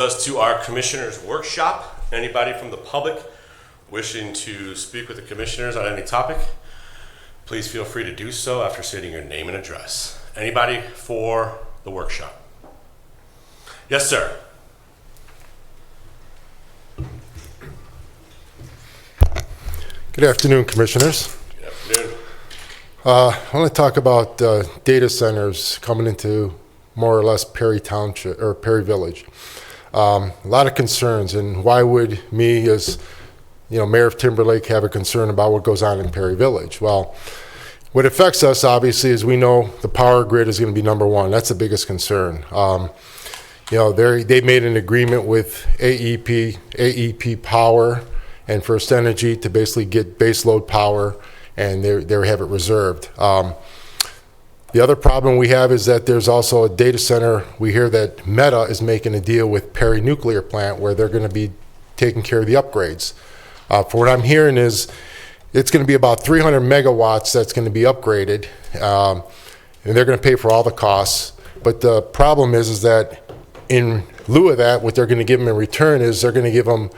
Us to our commissioners workshop. Anybody from the public wishing to speak with the commissioners on any topic, please feel free to do so after stating your name and address. Anybody for the workshop? Yes, sir. Good afternoon, commissioners. Good afternoon. I want to talk about data centers coming into more or less Perry Township or Perry Village. A lot of concerns, and why would me as Mayor of Timberlake have a concern about what goes on in Perry Village? Well, what affects us obviously is we know the power grid is going to be number one. That's the biggest concern. They made an agreement with AEP Power and First Energy to basically get base load power, and they have it reserved. The other problem we have is that there's also a data center. We hear that Meta is making a deal with Perry Nuclear Plant where they're going to be taking care of the upgrades. For what I'm hearing is it's going to be about 300 megawatts that's going to be upgraded, and they're going to pay for all the costs. But the problem is that in lieu of that, what they're going to give them in return is they're going to give them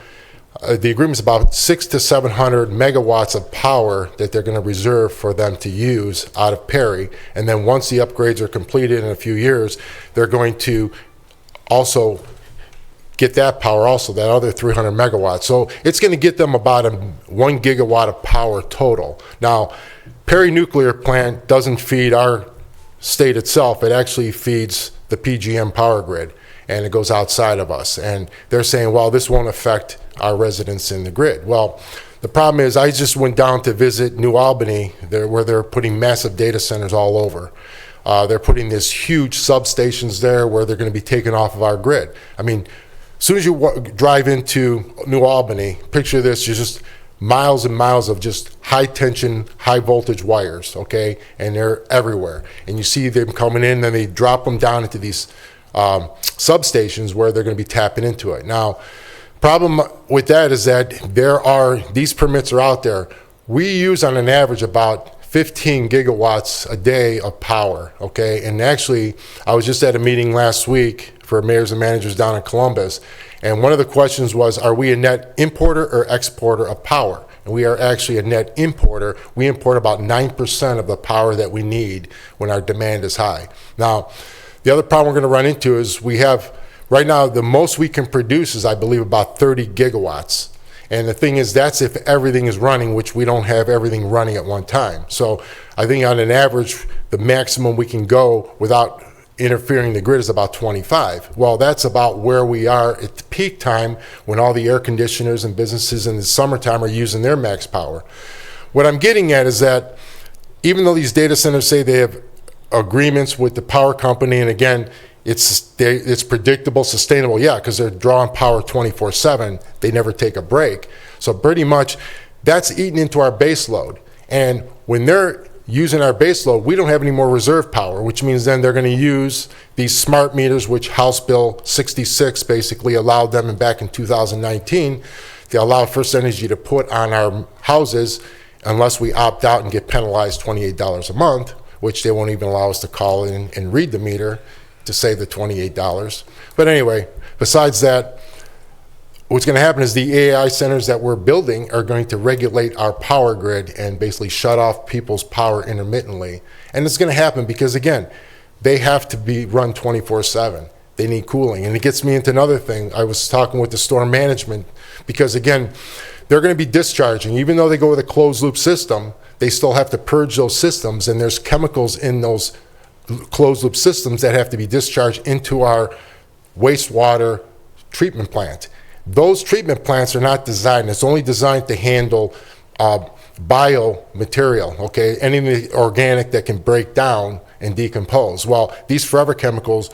the agreement's about 600 to 700 megawatts of power that they're going to reserve for them to use out of Perry. And then once the upgrades are completed in a few years, they're going to also get that power also, that other 300 megawatts. So it's going to get them about 1 gigawatt of power total. Now, Perry Nuclear Plant doesn't feed our state itself. It actually feeds the PJM power grid, and it goes outside of us. And they're saying, well, this won't affect our residents in the grid. Well, the problem is I just went down to visit New Albany, where they're putting massive data centers all over. They're putting these huge substations there where they're going to be taken off of our grid. I mean, as soon as you drive into New Albany, picture this, you're just miles and miles of just high tension, high voltage wires, okay? And they're everywhere. And you see them coming in, then they drop them down into these substations where they're going to be tapping into it. Now, problem with that is that these permits are out there. We use on an average about 15 gigawatts a day of power, okay? And actually, I was just at a meeting last week for mayors and managers down in Columbus, and one of the questions was, are we a net importer or exporter of power? And we are actually a net importer. We import about 9% of the power that we need when our demand is high. Now, the other problem we're going to run into is we have, right now, the most we can produce is, I believe, about 30 gigawatts. And the thing is, that's if everything is running, which we don't have everything running at one time. So I think on an average, the maximum we can go without interfering the grid is about 25. Well, that's about where we are at the peak time when all the air conditioners and businesses in the summertime are using their max power. What I'm getting at is that even though these data centers say they have agreements with the power company, and again, it's predictable, sustainable, yeah, because they're drawing power 24/7. They never take a break. So pretty much that's eating into our base load. And when they're using our base load, we don't have any more reserve power, which means then they're going to use these smart meters, which House Bill 66 basically allowed them, and back in 2019, they allowed First Energy to put on our houses unless we opt out and get penalized $28 a month, which they won't even allow us to call in and read the meter to save the $28. But anyway, besides that, what's going to happen is the AI centers that we're building are going to regulate our power grid and basically shut off people's power intermittently. And it's going to happen because, again, they have to be run 24/7. They need cooling. And it gets me into another thing. I was talking with the storm management because, again, they're going to be discharging. Even though they go with a closed loop system, they still have to purge those systems, and there's chemicals in those closed loop systems that have to be discharged into our wastewater treatment plant. Those treatment plants are not designed, it's only designed to handle biomaterial, okay? Anything organic that can break down and decompose. Well, these forever chemicals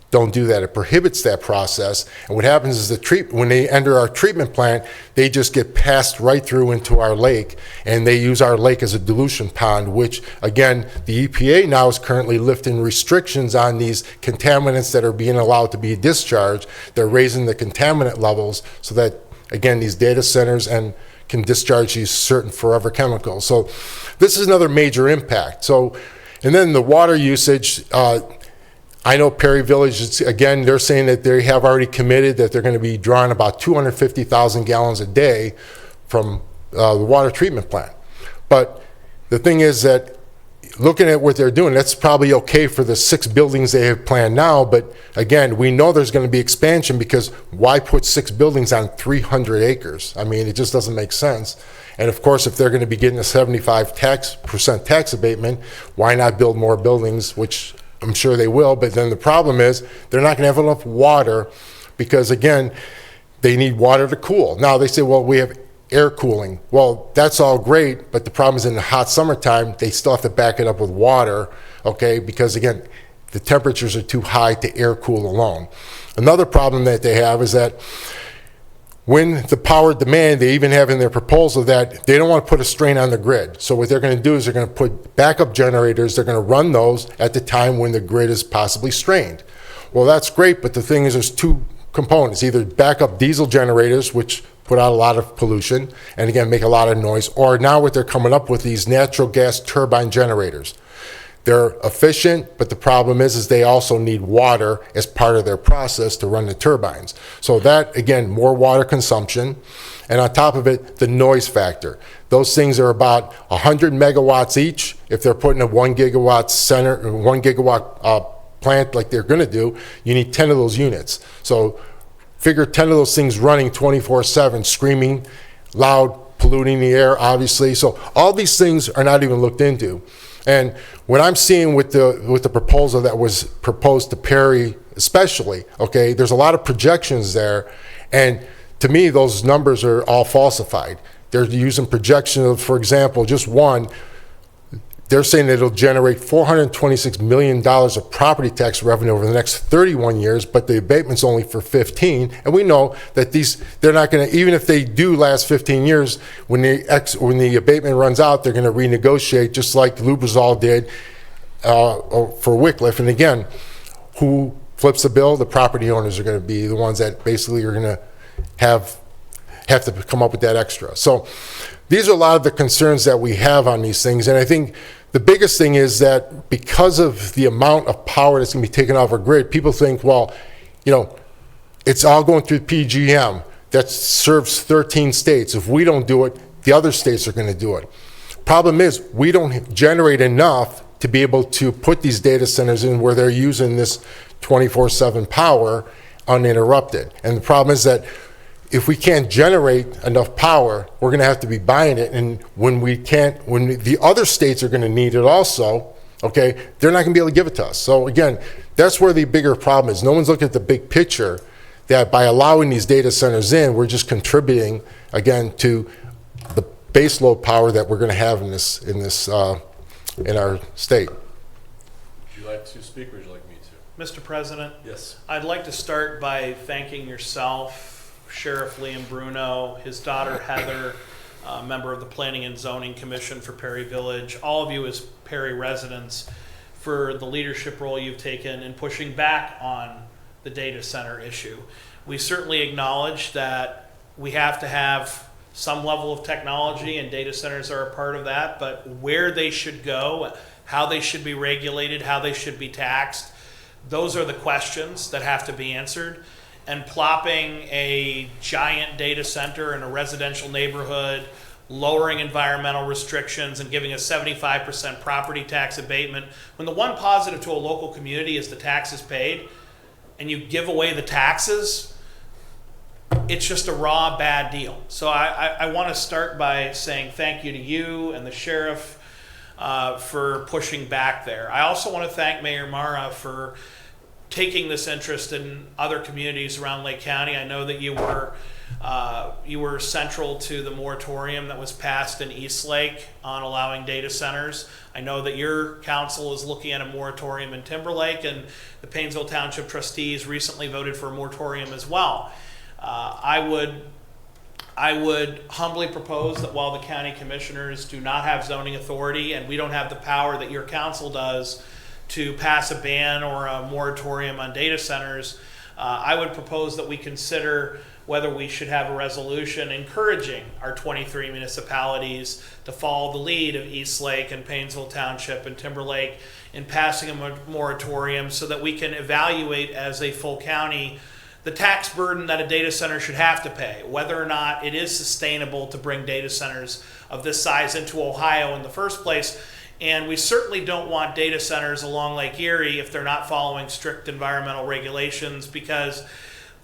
don't do that. It prohibits that process. And what happens is when they enter our treatment plant, they just get passed right through into our lake, and they use our lake as a dilution pond, which, again, the EPA now is currently lifting restrictions on these contaminants that are being allowed to be discharged. They're raising the contaminant levels so that, again, these data centers can discharge these certain forever chemicals. So this is another major impact. So, and then the water usage, I know Perry Village, again, they're saying that they have already committed that they're going to be drawing about 250,000 gallons a day from the water treatment plant. But the thing is that looking at what they're doing, that's probably okay for the 6 buildings they have planned now. But again, we know there's going to be expansion, because why put 6 buildings on 300 acres? I mean, it just doesn't make sense. And of course, if they're going to be getting a 75% tax abatement, why not build more buildings, which I'm sure they will. But then the problem is they're not going to have enough water, because again, they need water to cool. Now they say, well, we have air cooling. Well, that's all great, but the problem is in the hot summertime, they still have to back it up with water, okay? Because again, the temperatures are too high to air cool alone. Another problem that they have is that when the power demand, they even have in their proposal that they don't want to put a strain on the grid. So what they're going to do is they're going to put backup generators, they're going to run those at the time when the grid is possibly strained. Well, that's great, but the thing is there's 2 components, either backup diesel generators, which put out a lot of pollution and again make a lot of noise, or now what they're coming up with, these natural gas turbine generators. They're efficient, but the problem is they also need water as part of their process to run the turbines. So that, again, more water consumption. And on top of it, the noise factor. Those things are about 100 megawatts each. If they're putting a 1 gigawatt center, 1 gigawatt plant like they're gonna do, you need 10 of those units. So figure 10 of those things running 24/7, screaming, loud, polluting the air, obviously. So all these things are not even looked into. And what I'm seeing with the proposal that was proposed to Perry especially, okay, there's a lot of projections there. And to me, those numbers are all falsified. They're using projections of, for example, just one, they're saying that it'll generate $426 million of property tax revenue over the next 31 years, but the abatement's only for 15. And we know that they're not going to, even if they do last 15 years, when the abatement runs out, they're going to renegotiate, just like Lubrizol did for Wycliffe. And again, who flips the bill? The property owners are going to be the ones that basically are going to have to come up with that extra. So these are a lot of the concerns that we have on these things. And I think the biggest thing is that because of the amount of power that's going to be taken off our grid, people think, well, you know, it's all going through PGM that serves 13 states. If we don't do it, the other states are going to do it. Problem is, we don't generate enough to be able to put these data centers in where they're using this 24/7 power uninterrupted. And the problem is that if we can't generate enough power, we're going to have to be buying it. And when the other states are going to need it also, okay, they're not going to be able to give it to us. So again, that's where the bigger problem is. No one's looking at the big picture, that by allowing these data centers in, we're just contributing, again, to the base load power that we're going to have in our state. Would you like to speak, or would you like me to? Mr. President, Yes. I'd like to start by thanking yourself, Sheriff Liam Bruno, his daughter Heather, member of the Planning and Zoning Commission for Perry Village, all of you as Perry residents, for the leadership role you've taken in pushing back on the data center issue. We certainly acknowledge that we have to have some level of technology, and data centers are a part of that, but where they should go, how they should be regulated, how they should be taxed, those are the questions that have to be answered. And plopping a giant data center in a residential neighborhood, lowering environmental restrictions, and giving a 75% property tax abatement, when the one positive to a local community is the taxes paid, and you give away the taxes, it's just a raw bad deal. So I want to start by saying thank you to you and the sheriff for pushing back there. I also want to thank Mayor Mara for taking this interest in other communities around Lake County. I know that you were central to the moratorium that was passed in Eastlake on allowing data centers. I know that your council is looking at a moratorium in Timberlake, and the Paynesville Township trustees recently voted for a moratorium as well. I would humbly propose that while the county commissioners do not have zoning authority, and we don't have the power that your council does to pass a ban or a moratorium on data centers, I would propose that we consider whether we should have a resolution encouraging our 23 municipalities to follow the lead of Eastlake and Painesville Township and Timberlake in passing a moratorium so that we can evaluate as a full county the tax burden that a data center should have to pay, whether or not it is sustainable to bring data centers of this size into Ohio in the first place. And we certainly don't want data centers along Lake Erie if they're not following strict environmental regulations, because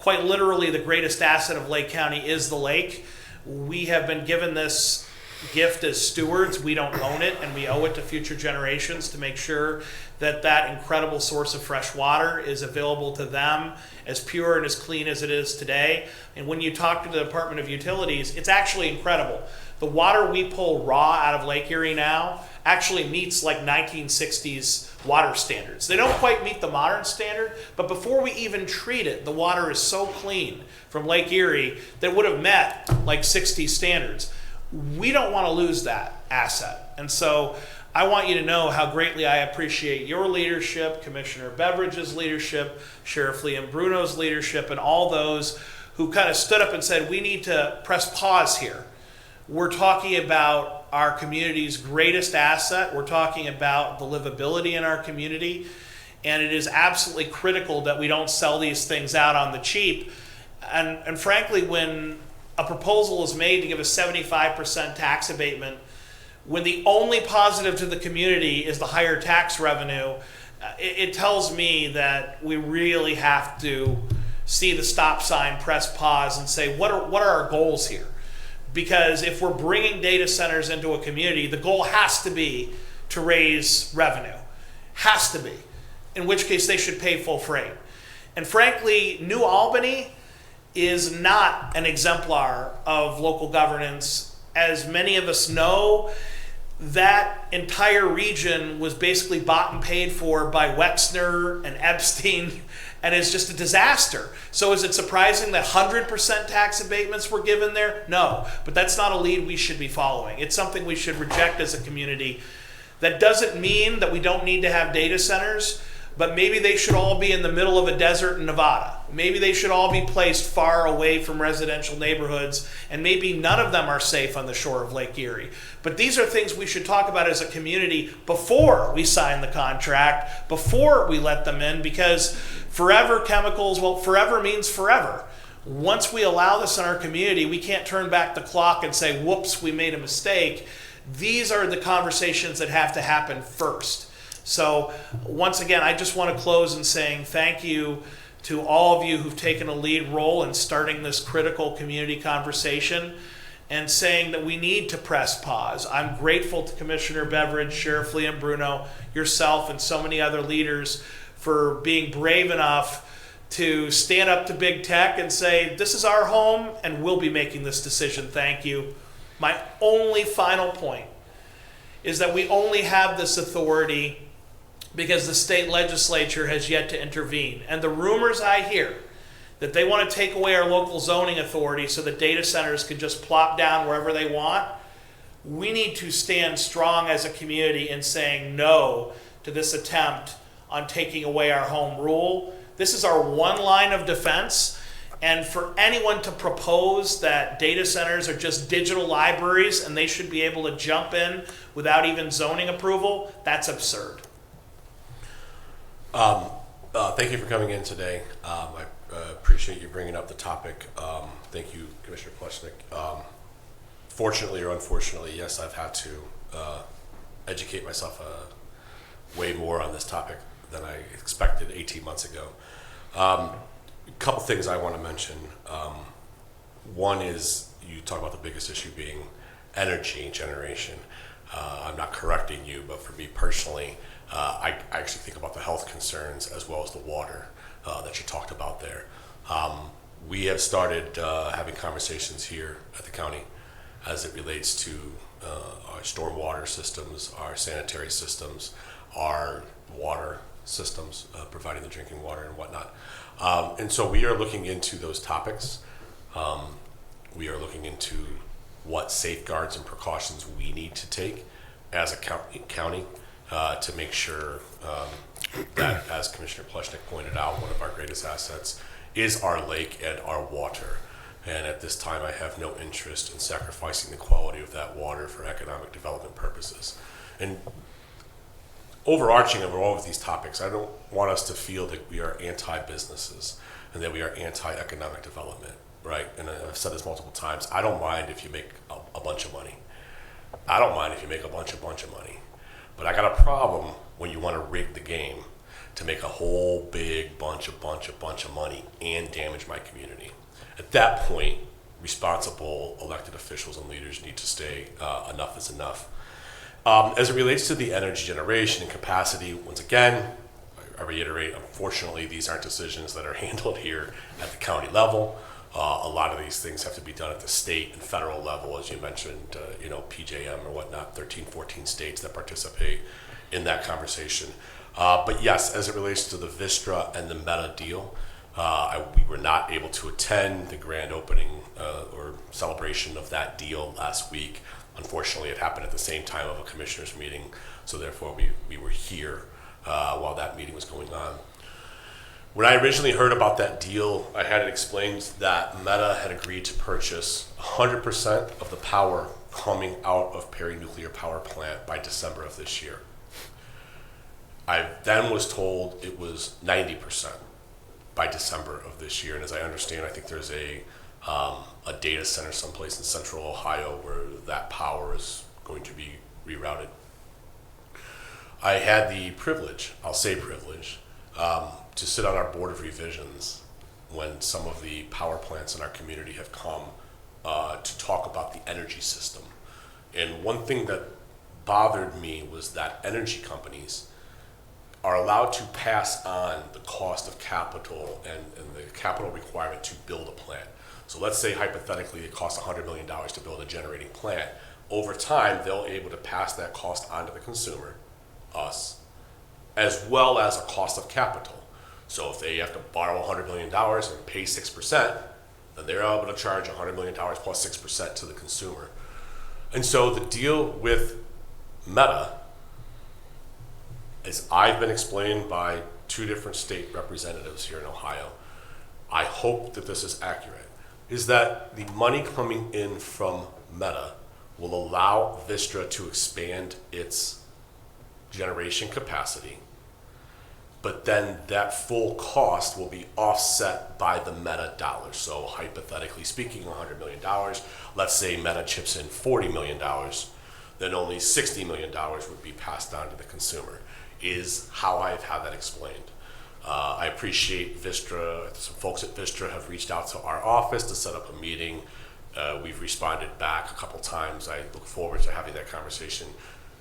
quite literally the greatest asset of Lake County is the lake. We have been given this gift as stewards. We don't own it, and we owe it to future generations to make sure that that incredible source of fresh water is available to them, as pure and as clean as it is today. And when you talk to the Department of Utilities, it's actually incredible. The water we pull raw out of Lake Erie now actually meets like 1960s water standards. They don't quite meet the modern standard, but before we even treat it, the water is so clean from Lake Erie that it would have met like 60s standards. We don't want to lose that asset. And so I want you to know how greatly I appreciate your leadership, Commissioner Beveridge's leadership, Sheriff Liam Bruno's leadership, and all those who kind of stood up and said, we need to press pause here. We're talking about our community's greatest asset. We're talking about the livability in our community. And it is absolutely critical that we don't sell these things out on the cheap. And frankly, when a proposal is made to give a 75% tax abatement, when the only positive to the community is the higher tax revenue, it tells me that we really have to see the stop sign, press pause, and say, what are our goals here? Because if we're bringing data centers into a community, the goal has to be to raise revenue. Has to be. In which case they should pay full freight. And frankly, New Albany is not an exemplar of local governance. As many of us know, that entire region was basically bought and paid for by Wexner and Epstein, and is just a disaster. So is it surprising that 100% tax abatements were given there? No, but that's not a lead we should be following. It's something we should reject as a community. That doesn't mean that we don't need to have data centers, but maybe they should all be in the middle of a desert in Nevada. Maybe they should all be placed far away from residential neighborhoods, and maybe none of them are safe on the shore of Lake Erie. But these are things we should talk about as a community before we sign the contract, before we let them in, because forever chemicals, well, forever means forever. Once we allow this in our community, we can't turn back the clock and say, whoops, we made a mistake. These are the conversations that have to happen first. So once again, I just want to close in saying thank you to all of you who've taken a lead role in starting this critical community conversation and saying that we need to press pause. I'm grateful to Commissioner Beveridge, Sheriff Liam Bruno, yourself, and so many other leaders for being brave enough to stand up to big tech and say, this is our home and we'll be making this decision. Thank you. My only final point is that we only have this authority because the state legislature has yet to intervene. And the rumors I hear that they want to take away our local zoning authority so that data centers can just plop down wherever they want, we need to stand strong as a community in saying no to this attempt on taking away our home rule. This is our one line of defense. And for anyone to propose that data centers are just digital libraries and they should be able to jump in without even zoning approval, that's absurd. Thank you for coming in today. I appreciate you bringing up the topic. Thank you, Commissioner Pleshnik. Fortunately or unfortunately, yes, I've had to educate myself way more on this topic than I expected 18 months ago. A couple things I want to mention. One is you talk about the biggest issue being energy generation. I'm not correcting you, but for me personally, I actually think about the health concerns as well as the water that you talked about there. We have started having conversations here at the county as it relates to our stormwater systems, our sanitary systems, our water systems, providing the drinking water and whatnot. And so we are looking into those topics. We are looking into what safeguards and precautions we need to take as a county to make sure that, as Commissioner Pleshnik pointed out, one of our greatest assets is our lake and our water. And at this time, I have no interest in sacrificing the quality of that water for economic development purposes. And overarching over all of these topics, I don't want us to feel that we are anti-businesses and that we are anti-economic development, right? And I've said this multiple times. I don't mind if you make a bunch of money. I don't mind if you make a bunch of money. But I got a problem when you want to rig the game to make a whole big bunch of money and damage my community. At that point, responsible elected officials and leaders need to say enough is enough. As it relates to the energy generation and capacity, once again, I reiterate, unfortunately, these aren't decisions that are handled here at the county level. A lot of these things have to be done at the state and federal level, as you mentioned, PJM or whatnot, 13, 14 states that participate in that conversation. But yes, as it relates to the Vistra and the Meta deal, we were not able to attend the grand opening or celebration of that deal last week. Unfortunately, it happened at the same time of a commissioners meeting, so therefore we were here while that meeting was going on. When I originally heard about that deal, I had it explained that Meta had agreed to purchase 100% of the power coming out of Perry Nuclear Power Plant by December of this year. I then was told it was 90% by December of this year, and as I understand, I think there's a data center someplace in central Ohio where that power is going to be rerouted. I had the privilege, I'll say privilege, to sit on our board of revisions when some of the power plants in our community have come to talk about the energy system. And one thing that bothered me was that energy companies are allowed to pass on the cost of capital and the capital requirement to build a plant. So let's say hypothetically it costs $100 million to build a generating plant. Over time, they'll able to pass that cost on to the consumer, us, as well as a cost of capital. So if they have to borrow $100 million and pay 6%, then they're able to charge $100 million plus 6% to the consumer. And so the deal with Meta, as I've been explained by 2 different state representatives here in Ohio, I hope that this is accurate, is that the money coming in from Meta will allow Vistra to expand its generation capacity, but then that full cost will be offset by the Meta dollars. So hypothetically speaking, $100 million, let's say Meta chips in $40 million, then only $60 million would be passed on to the consumer, is how I've had that explained. I appreciate Vistra, some folks at Vistra have reached out to our office to set up a meeting. We've responded back a couple times. I look forward to having that conversation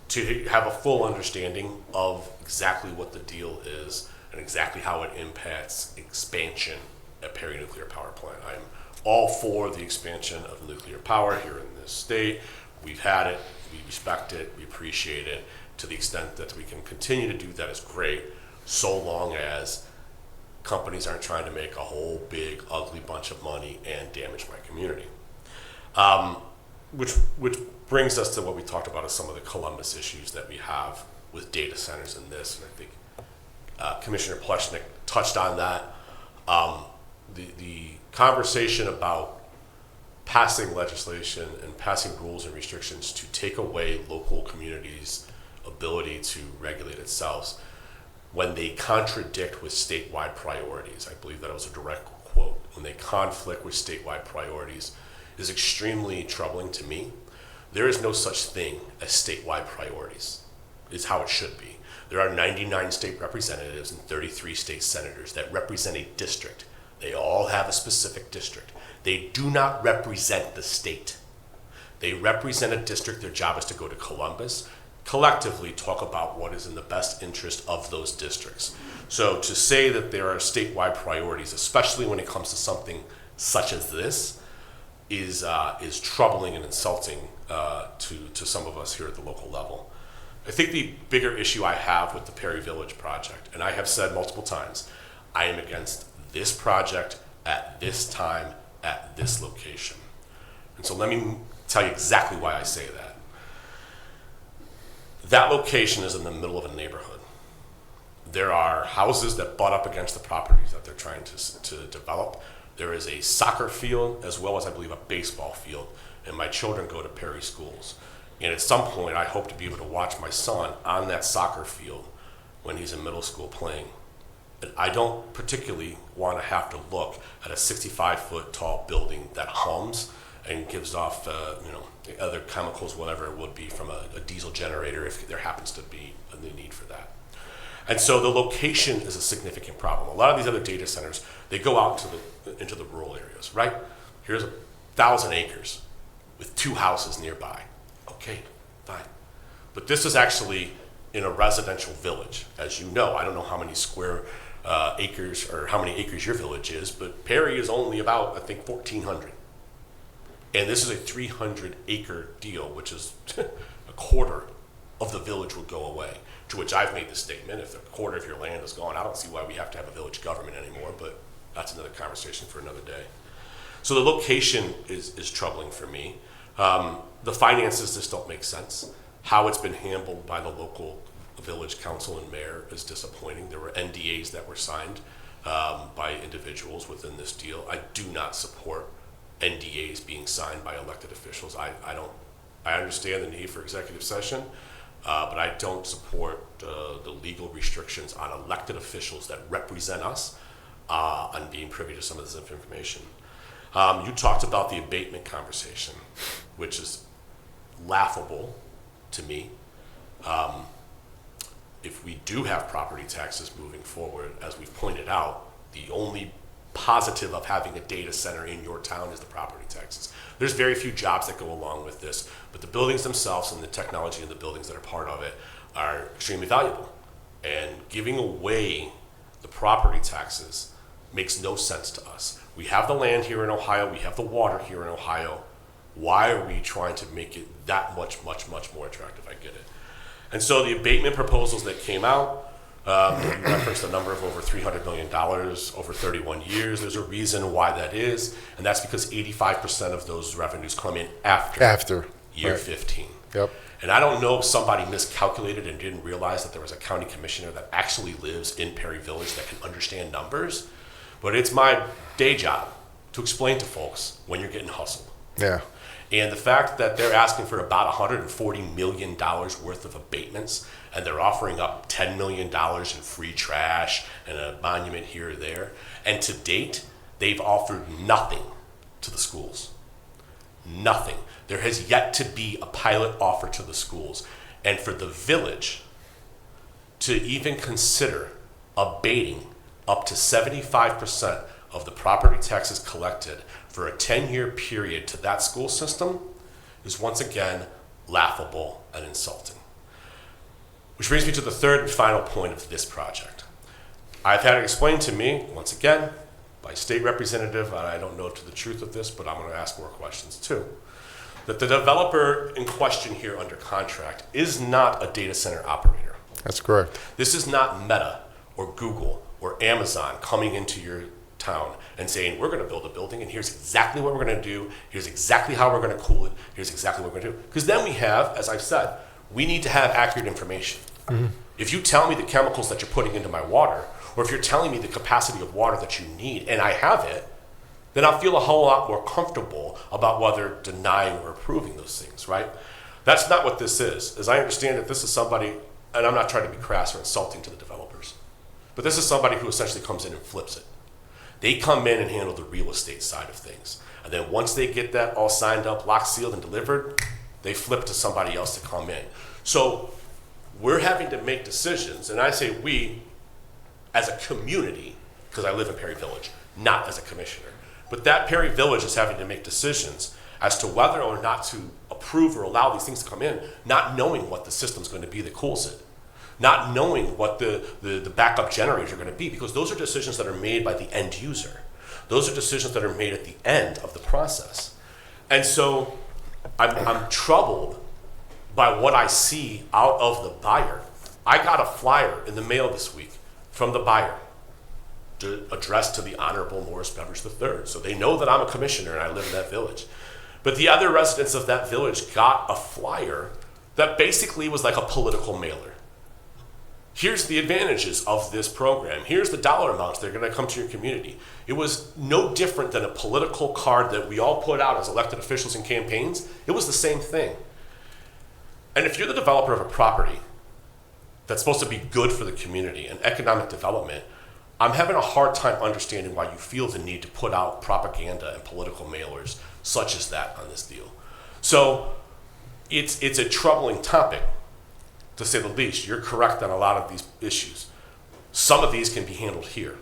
to have a full understanding of exactly what the deal is and exactly how it impacts expansion at Perry Nuclear Power Plant. I'm all for the expansion of nuclear power here in this state. We've had it, we respect it, we appreciate it. To the extent that we can continue to do that is great, so long as companies aren't trying to make a whole big ugly bunch of money and damage my community. Which brings us to what we talked about as some of the Columbus issues that we have with data centers in this, and I think Commissioner Pleshnik touched on that. The conversation about passing legislation and passing rules and restrictions to take away local communities' ability to regulate itself when they contradict with statewide priorities. I believe that was a direct quote. When they conflict with statewide priorities is extremely troubling to me. There is no such thing as statewide priorities, is how it should be. There are 99 state representatives and 33 state senators that represent a district. They all have a specific district. They do not represent the state. They represent a district. Their job is to go to Columbus, collectively talk about what is in the best interest of those districts. So to say that there are statewide priorities, especially when it comes to something such as this, is troubling and insulting to some of us here at the local level. I think the bigger issue I have with the Perry Village project, and I have said multiple times, I am against this project at this time, at this location. And so let me tell you exactly why I say that. That location is in the middle of a neighborhood. There are houses that butt up against the properties that they're trying to develop. There is a soccer field as well as, I believe, a baseball field, and my children go to Perry schools. And at some point, I hope to be able to watch my son on that soccer field when he's in middle school playing. And I don't particularly want to have to look at a 65-foot tall building that hums and gives off, other chemicals, whatever it would be, from a diesel generator if there happens to be the need for that. And so the location is a significant problem. A lot of these other data centers, they go out into the rural areas, right? Here's 1,000 acres with 2 houses nearby. Okay, fine. But this is actually in a residential village. As you know, I don't know how many square acres or how many acres your village is, but Perry is only about, I think, 1,400. And this is a 300-acre deal, which is a quarter of the village would go away. To which I've made the statement, if a quarter of your land is gone, I don't see why we have to have a village government anymore, but that's another conversation for another day. So the location is troubling for me. The finances just don't make sense. How it's been handled by the local village council and mayor is disappointing. There were NDAs that were signed by individuals within this deal. I do not support NDAs being signed by elected officials. I understand the need for executive session, but I don't support the legal restrictions on elected officials that represent us on being privy to some of this information. You talked about the abatement conversation, which is laughable to me. If we do have property taxes moving forward, as we've pointed out, the only positive of having a data center in your town is the property taxes. There's very few jobs that go along with this, but the buildings themselves and the technology in the buildings that are part of it are extremely valuable. And giving away the property taxes makes no sense to us. We have the land here in Ohio, we have the water here in Ohio. Why are we trying to make it that much more attractive? I get it. And so the abatement proposals that came out, you referenced a number of over $300 million over 31 years. There's a reason why that is, and that's because 85% of those revenues come in after year right. 15. Yep. And I don't know if somebody miscalculated and didn't realize that there was a county commissioner that actually lives in Perry Village that can understand numbers, but it's my day job to explain to folks when you're getting hustled. Yeah. And the fact that they're asking for about $140 million worth of abatements, and they're offering up $10 million in free trash and a monument here or there, and to date, they've offered nothing to the schools. Nothing. There has yet to be a pilot offer to the schools. And for the village to even consider abating up to 75% of the property taxes collected for a 10-year period to that school system is once again laughable and insulting. Which brings me to the third and final point of this project. I've had it explained to me, once again, by state representative, and I don't know to the truth of this, but I'm going to ask more questions too, that the developer in question here under contract is not a data center operator. That's correct. This is not Meta or Google or Amazon coming into your town and saying, we're going to build a building and here's exactly what we're going to do, here's exactly how we're going to cool it, here's exactly what we're going to do. Because then we have, as I've said, we need to have accurate information. Mm-hmm. If you tell me the chemicals that you're putting into my water, or if you're telling me the capacity of water that you need, and I have it, then I'll feel a whole lot more comfortable about whether denying or approving those things, right? That's not what this is. As I understand it, this is somebody, and I'm not trying to be crass or insulting to the developers, but this is somebody who essentially comes in and flips it. They come in and handle the real estate side of things. And then once they get that all signed up, locked, sealed, and delivered, they flip to somebody else to come in. So we're having to make decisions, and I say we, as a community, because I live in Perry Village, not as a commissioner. But that Perry Village is having to make decisions as to whether or not to approve or allow these things to come in, not knowing what the system's going to be that cools it, not knowing what the backup generators are going to be, because those are decisions that are made by the end user. Those are decisions that are made at the end of the process. And so I'm troubled by what I see out of the buyer. I got a flyer in the mail this week from the buyer addressed to the Honorable Morris Beveridge III. So they know that I'm a commissioner and I live in that village. But the other residents of that village got a flyer that basically was like a political mailer. Here's the advantages of this program. Here's the dollar amounts that are going to come to your community. It was no different than a political card that we all put out as elected officials in campaigns. It was the same thing. And if you're the developer of a property that's supposed to be good for the community and economic development, I'm having a hard time understanding why you feel the need to put out propaganda and political mailers such as that on this deal. So it's a troubling topic, to say the least. You're correct on a lot of these issues. Some of these can be handled here.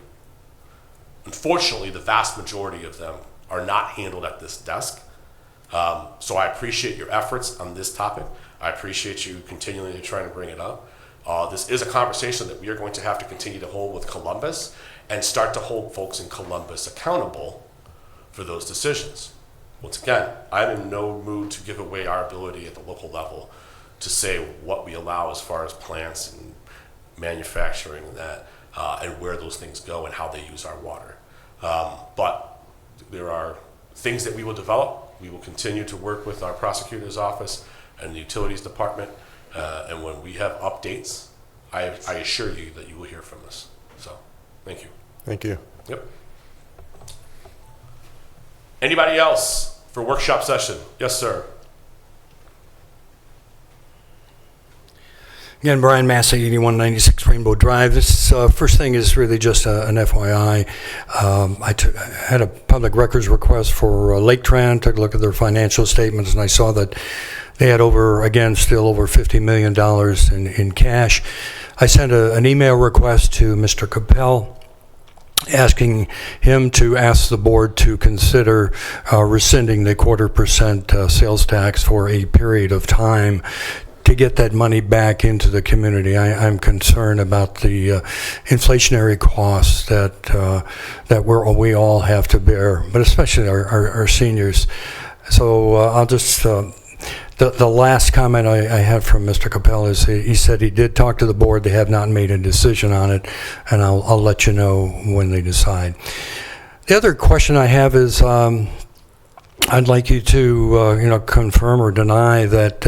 Unfortunately, the vast majority of them are not handled at this desk. So I appreciate your efforts on this topic. I appreciate you continually trying to bring it up. This is a conversation that we are going to have to continue to hold with Columbus and start to hold folks in Columbus accountable for those decisions. Once again, I'm in no mood to give away our ability at the local level to say what we allow as far as plants and manufacturing and that, and where those things go and how they use our water. But there are things that we will develop. We will continue to work with our prosecutor's office and the utilities department. And when we have updates, I assure you that you will hear from us. So, thank you. Thank you. Yep. Anybody else for workshop session? Yes, sir. Again, Brian Massey, 8196 Rainbow Drive. This first thing is really just an FYI. I had a public records request for Lake Tran, took a look at their financial statements, and I saw that they had still over $50 million in cash. I sent an email request to Mr. Capel asking him to ask the board to consider rescinding the 0.25% sales tax for a period of time to get that money back into the community. I'm concerned about the inflationary costs that we all have to bear, but especially our seniors. So I'll just... The last comment I had from Mr. Capel is he said he did talk to the board. They have not made a decision on it, and I'll let you know when they decide. The other question I have is I'd like you to confirm or deny that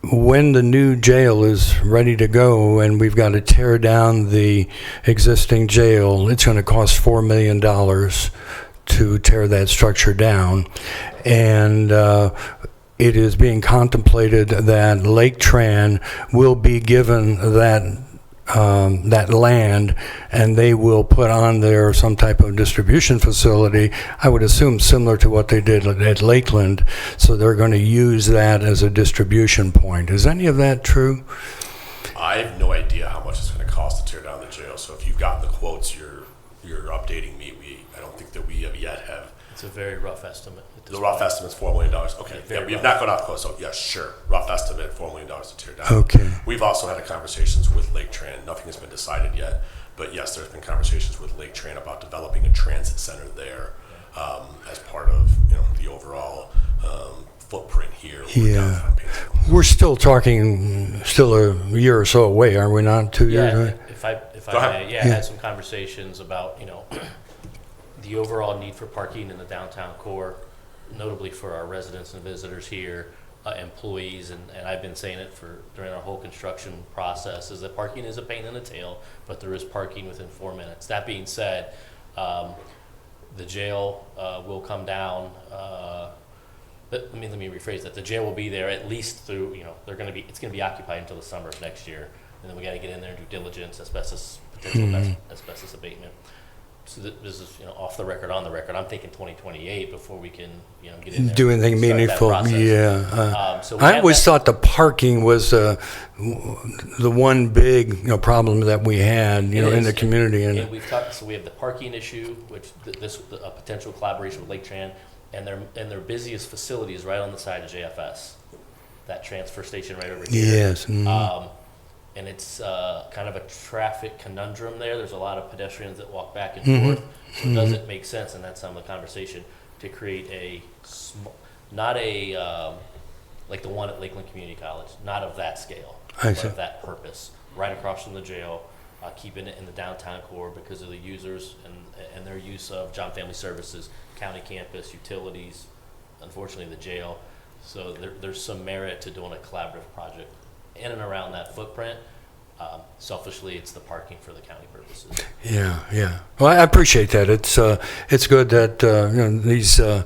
when the new jail is ready to go and we've got to tear down the existing jail, it's going to cost $4 million to tear that structure down. And it is being contemplated that Lake Tran will be given that land, and they will put on there some type of distribution facility, I would assume similar to what they did at Lakeland. So they're going to use that as a distribution point. Is any of that true? I have no idea how much it's going to cost to tear down the jail. So if you've gotten the quotes, you're updating me. I don't think that we have yet have. It's a very rough estimate. The rough estimate's $4 million. Okay, Yeah, yeah, we have not gone out close. So yes, sure, rough estimate, $4 million to tear down. Okay. We've also had conversations with Lake Tran. Nothing has been decided yet, but yes, there's been conversations with Lake Tran about developing a transit center there as part of the overall footprint here. Yeah. We're still talking a year or so away, are we not? 2 years Yeah, away? if I Go ahead. may, I had some conversations about, the overall need for parking in the downtown core, notably for our residents and visitors here, employees, and I've been saying it during our whole construction process, is that parking is a pain in the tail, but there is parking within 4 minutes. That being said, the jail will come down. But let me rephrase that. The jail will be there at least through, it's going to be occupied until the summer of next year, and then we got to get in there and do diligence, potential asbestos abatement. So this is off the record, on the record. I'm thinking 2028 before we can get in there. Do anything and start that meaningful? process. Yeah. So we I have always that- thought the parking was the one big problem that we had It in is, the community. and we've talked. So we have the parking issue, which a potential collaboration with Lake Tran, and their busiest facility is right on the side of JFS, that transfer station right over here. Yes. And it's kind of a traffic conundrum there. There's a lot of pedestrians that walk back and forth. So does it make sense, and that's some of the conversation, to create not like the one at Lakeland Community College, not of that scale, but of that purpose, right across from the jail, keeping it in the downtown core because of the users and their use of John Family Services, county campus, utilities, unfortunately the jail. So there's some merit to doing a collaborative project in and around that footprint. Selfishly, it's the parking for the county purposes. Yeah, yeah. Well, I appreciate that. It's good that these a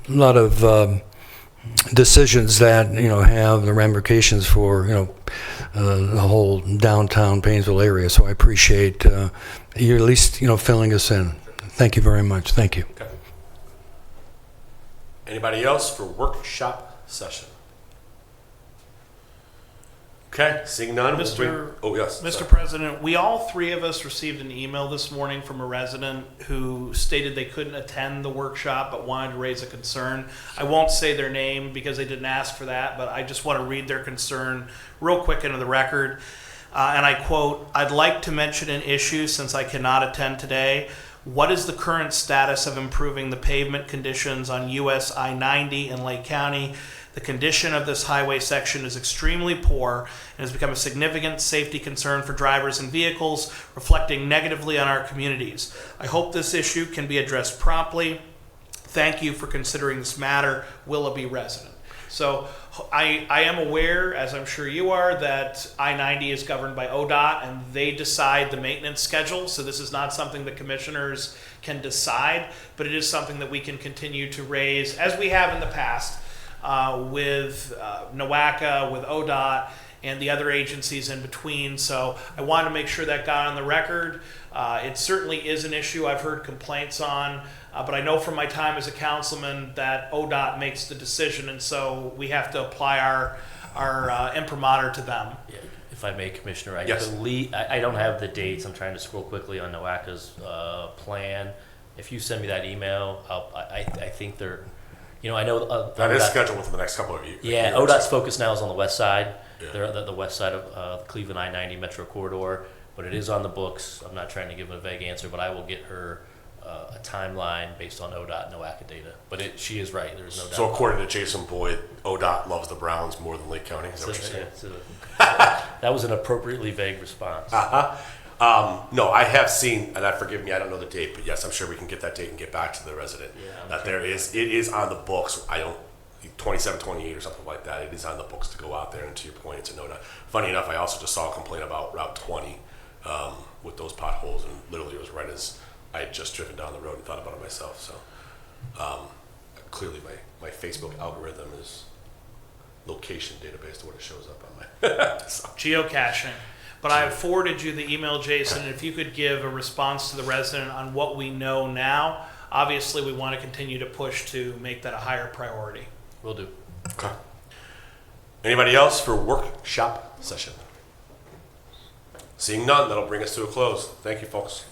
lot of decisions that have the ramifications for the whole downtown Painesville area. So I appreciate you at least filling us in. Thank you very much. Thank you. Okay. Anybody else for workshop session? Okay, seeing none. we'll bring- Oh, yes. Mr. sorry. President, we all three of us received an email this morning from a resident who stated they couldn't attend the workshop but wanted to raise a concern. I won't say their name because they didn't ask for that, but I just want to read their concern real quick into the record. And I quote, "I'd like to mention an issue since I cannot attend today. What is the current status of improving the pavement conditions on US I-90 in Lake County? The condition of this highway section is extremely poor and has become a significant safety concern for drivers and vehicles, reflecting negatively on our communities. I hope this issue can be addressed promptly. Thank you for considering this matter. Willoughby resident." So I am aware, as I'm sure you are, that I-90 is governed by ODOT and they decide the maintenance schedule. So this is not something the commissioners can decide, but it is something that we can continue to raise, as we have in the past, with NOACA, with ODOT, and the other agencies in between. So I wanted to make sure that got on the record. It certainly is an issue I've heard complaints on, but I know from my time as a councilman that ODOT makes the decision, and so we have to apply our imprimatur to them. Yeah, if I may, Commissioner, I Yes. believe, I don't have the dates. I'm trying to scroll quickly on NOACA's plan. If you send me that email, I think they're, I know. That is ODOT scheduled within the next couple of years. Yeah, ODOT's focus now is on the west side. Yeah. They're the west side of the Cleveland I-90 Metro Corridor, but it is on the books. I'm not trying to give a vague answer, but I will get her a timeline based on ODOT NOACA data. But she is right. There's no doubt. So according to Jason Boyd, ODOT loves the Browns more than Lake County. Is that what you're saying? That was an appropriately vague response. No, I have seen, and forgive me, I don't know the date, but yes, I'm sure we can get that date and get back to the resident. Yeah, I'm That sure. it is on the books. 27, 28 or something like that. It is on the books to go out there. And to your point, it's a no. Funny enough, I also just saw a complaint about Route 20 with those potholes, and literally it was right as I had just driven down the road and thought about it myself. So clearly, my Facebook algorithm is location database to what it shows up on my. So. Geocaching. But I have forwarded you the email, Jason. If you could give a response to the resident on what we know now, obviously we want to continue to push to make that a higher priority. Will do. Okay. Anybody else for workshop session? Seeing none, that'll bring us to a close. Thank you, folks.